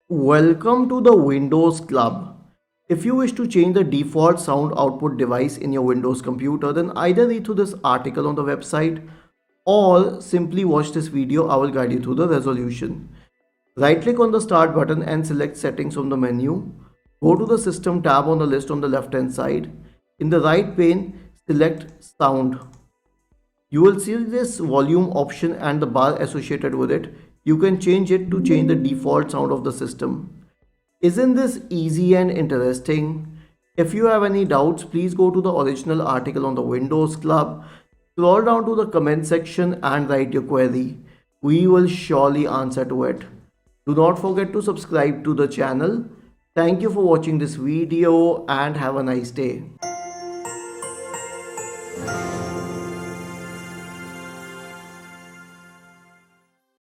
Welcome to the Windows Club. If you wish to change the default sound output device in your Windows computer, then either read through this article on the website or simply watch this video. I will guide you through the resolution. Right click on the start button and select settings from the menu. Go to the system tab on the list on the left hand side. In the right pane, select sound. You will see this volume option and the bar associated with it. You can change it to change the default sound of the system. Isn't this easy and interesting? If you have any doubts, please go to the original article on the Windows Club. Scroll down to the comment section and write your query. We will surely answer to it. Do not forget to subscribe to the channel. Thank you for watching this video and have a nice day.